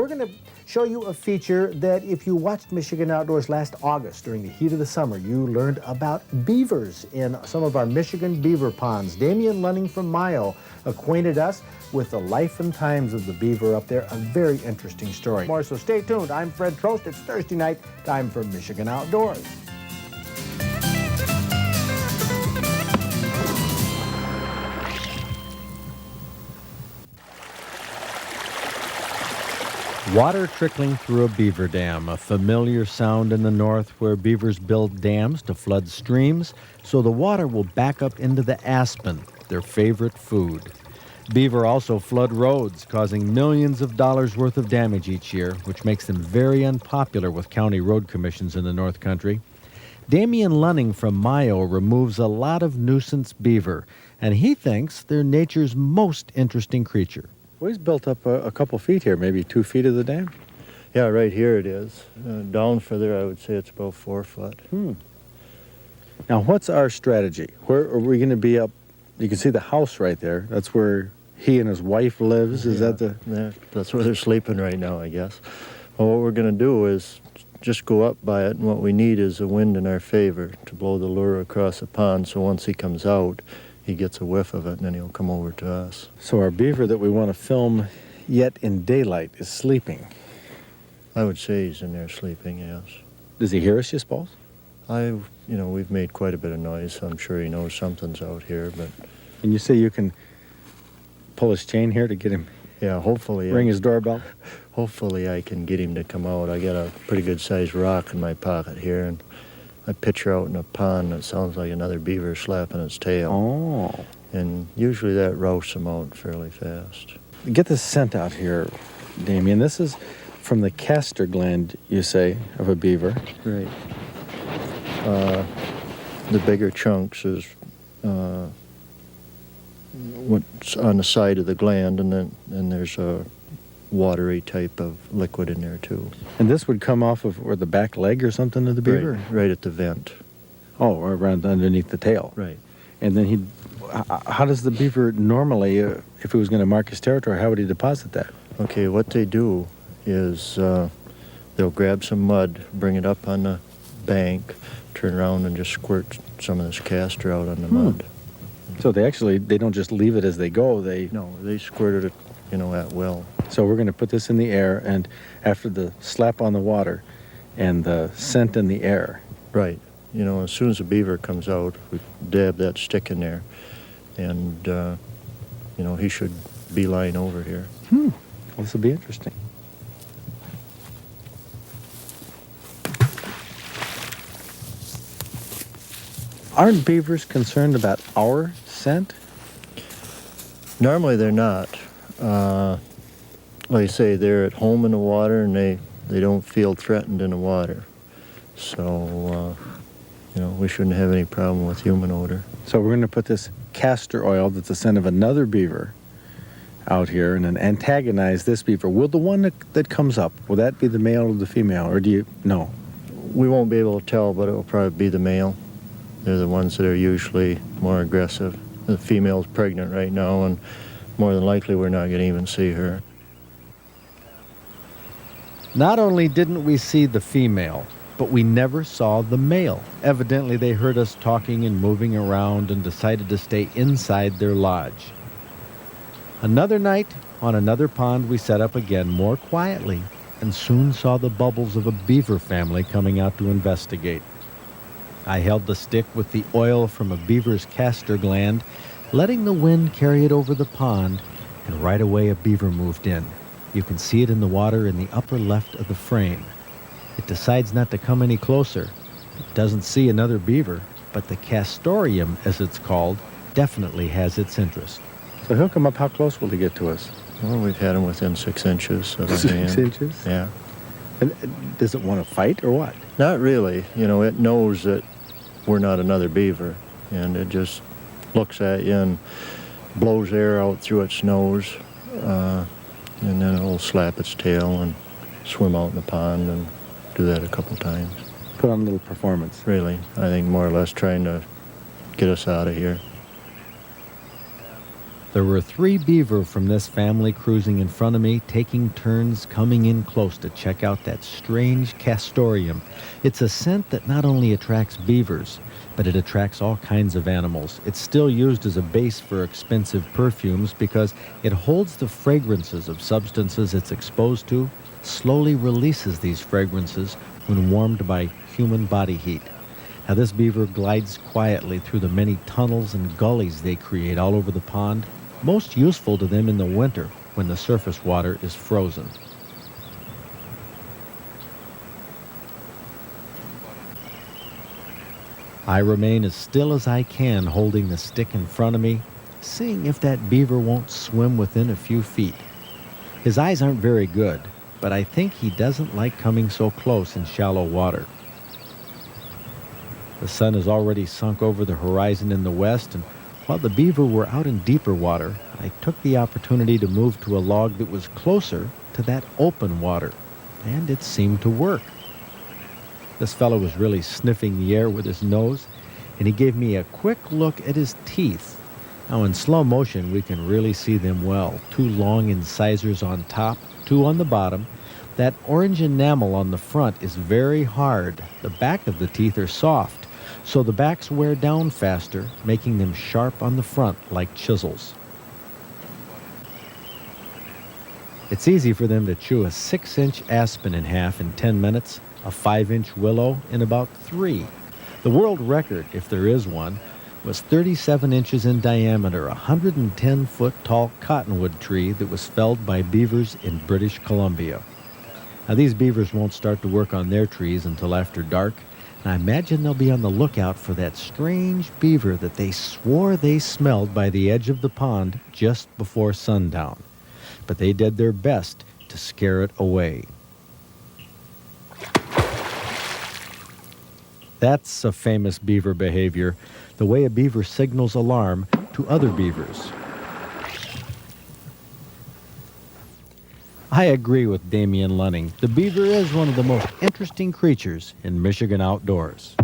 We're going to show you a feature that if you watched Michigan Outdoors last August during the heat of the summer, you learned about beavers in some of our Michigan beaver ponds. Damian Lunning from Mayo acquainted us with the life and times of the beaver up there. A very interesting story. More, so stay tuned. I'm Fred Trost. It's Thursday night, time for Michigan Outdoors. Water trickling through a beaver dam, a familiar sound in the north where beavers build dams to flood streams so the water will back up into the aspen, their favorite food. Beaver also flood roads, causing millions of dollars worth of damage each year, which makes them very unpopular with county road commissions in the North Country. Damian Lunning from Mayo removes a lot of nuisance beaver, and he thinks they're nature's most interesting creature. Well, he's built up a couple feet here, maybe 2 feet of the dam. Yeah, right here it is. Down further, I would say it's about 4 foot. Now, what's our strategy? Where are we going to be up? You can see the house right there. That's where he and his wife lives. Is that the... That's where they're sleeping right now, I guess. Well, what we're going to do is just go up by it, and what we need is a wind in our favor to blow the lure across the pond, so once he comes out, he gets a whiff of it, and then he'll come over to us. So our beaver that we want to film yet in daylight is sleeping. I would say he's in there sleeping, yes. Does he hear us, you suppose? We've made quite a bit of noise, so I'm sure he knows something's out here, but... And you say you can pull his chain here to get him... Yeah, hopefully... Ring his doorbell? Hopefully I can get him to come out. I got a pretty good-sized rock in my pocket here, and I picture out in a pond that sounds like another beaver slapping its tail. Oh. And usually that rousts them out fairly fast. Get the scent out here, Damian. This is from the castor gland, you say, of a beaver. Right. The bigger chunks is what's on the side of the gland, and then there's a watery type of liquid in there too. And this would come off of or the back leg or something of the beaver? Right at the vent. Oh, around underneath the tail. Right. And then how does the beaver normally, if he was going to mark his territory, how would he deposit that? Okay, what they do is they'll grab some mud, bring it up on the bank, turn around and just squirt some of this castor out on the mud. So they don't just leave it as they go, they squirted it, at will. So we're going to put this in the air, and after the slap on the water and the scent in the air. Right. As soon as the beaver comes out, we dab that stick in there, and, he should be lying over here. Well, this will be interesting. Aren't beavers concerned about our scent? Normally they're not. Like I say, they're at home in the water, and they don't feel threatened in the water. So, we shouldn't have any problem with human odor. So we're going to put this castor oil that's the scent of another beaver out here and then antagonize this beaver. Will the one that comes up, will that be the male or the female, or do you know? We won't be able to tell, but it will probably be the male. They're the ones that are usually more aggressive. The female's pregnant right now, and more than likely we're not going to even see her. Not only didn't we see the female, but we never saw the male. Evidently they heard us talking and moving around and decided to stay inside their lodge. Another night, on another pond, we set up again more quietly and soon saw the bubbles of a beaver family coming out to investigate. I held the stick with the oil from a beaver's castor gland, letting the wind carry it over the pond, and right away a beaver moved in. You can see it in the water in the upper left of the frame. It decides not to come any closer. It doesn't see another beaver, but the castorium, as it's called, definitely has its interest. So he'll come up. How close will he get to us? Well, we've had him within 6 inches of his hand. 6 inches? Yeah. And does it want to fight or what? Not really. It knows that we're not another beaver, and it just looks at you and blows air out through its nose, and then it'll slap its tail and swim out in the pond and do that a couple times. Put on a little performance. Really. I think more or less trying to get us out of here. There were 3 beaver from this family cruising in front of me, taking turns coming in close to check out that strange castoreum. It's a scent that not only attracts beavers, but it attracts all kinds of animals. It's still used as a base for expensive perfumes because it holds the fragrances of substances it's exposed to, slowly releases these fragrances when warmed by human body heat. Now, this beaver glides quietly through the many tunnels and gullies they create all over the pond, most useful to them in the winter when the surface water is frozen. I remain as still as I can, holding the stick in front of me, seeing if that beaver won't swim within a few feet. His eyes aren't very good, but I think he doesn't like coming so close in shallow water. The sun has already sunk over the horizon in the west, and while the beaver were out in deeper water, I took the opportunity to move to a log that was closer to that open water, and it seemed to work. This fellow was really sniffing the air with his nose, and he gave me a quick look at his teeth. Now, in slow motion, we can really see them well. 2 long incisors on top, 2 on the bottom. That orange enamel on the front is very hard. The back of the teeth are soft, so the backs wear down faster, making them sharp on the front like chisels. It's easy for them to chew a 6-inch aspen in half in 10 minutes, a 5-inch willow in about 3. The world record, if there is one, was 37 inches in diameter, a 110-foot tall cottonwood tree that was felled by beavers in British Columbia. Now, these beavers won't start to work on their trees until after dark, and I imagine they'll be on the lookout for that strange beaver that they swore they smelled by the edge of the pond just before sundown. But they did their best to scare it away. That's a famous beaver behavior, the way a beaver signals alarm to other beavers. I agree with Damian Lunning. The beaver is one of the most interesting creatures in Michigan outdoors.